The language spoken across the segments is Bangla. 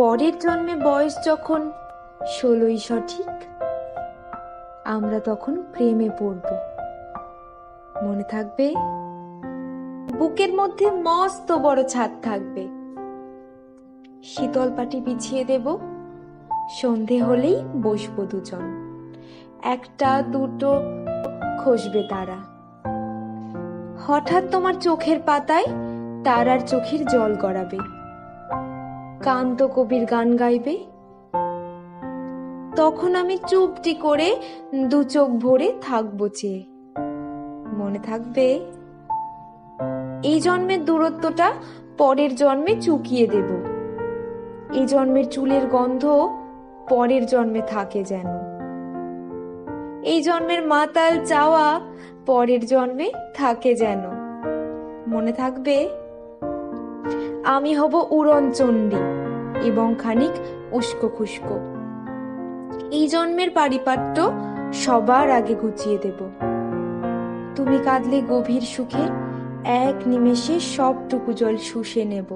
পরের জন্মে বয়স যখন 16ই সঠিক, আমরা তখন প্রেমে পড়ব। মনে থাকবে? বুকের মধ্যে মস্ত বড় ছাদ থাকবে, শীতল পাটি বিছিয়ে দেব, সন্ধে হলেই বসবো দুজন, একটা দুটো খসবে তারা। হঠাৎ তোমার চোখের পাতায় তারার চোখের জল গড়াবে, কান্ত কবির গান গাইবে। তখন আমি চুপটি করে দু চোখ ভরে থাকবো চেয়ে। মনে থাকবে? এই জন্মের দূরত্বটা পরের জন্মে চুকিয়ে দেব। এই জন্মের চুলের গন্ধ পরের জন্মে থাকে যেন। এই জন্মের মাতাল চাওয়া পরের জন্মে থাকে যেন। মনে থাকবে? আমি হব উড়ন চণ্ডী এবং খানিক উস্কো খুস্কো। এই জন্মের পারিপাট্য সবার আগে গুছিয়ে দেব। তুমি কাঁদলে গভীর সুখে এক নিমেষে সবটুকু জল শুষে নেব।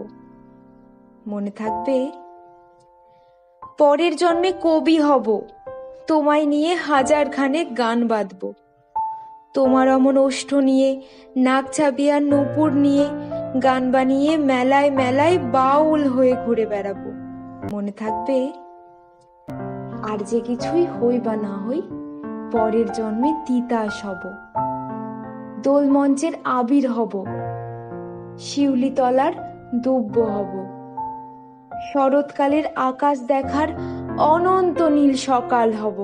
মনে থাকবে? পরের জন্মে কবি হব, তোমায় নিয়ে হাজার খানেক গান বাঁধব। তোমার অমন ওষ্ঠ নিয়ে, নাক ছাপিয়া নূপুর নিয়ে গান বানিয়ে মেলায় মেলায় বাউল হয়ে ঘুরে বেড়াবো। মনে থাকবে? আর যে কিছুই হই বা না হই, পরের জন্মে তিতাস হব, দোলমঞ্চের আবির হব, শিউলি তলার দুব্য হব, শরৎকালের আকাশ দেখার অনন্ত নীল সকাল হব।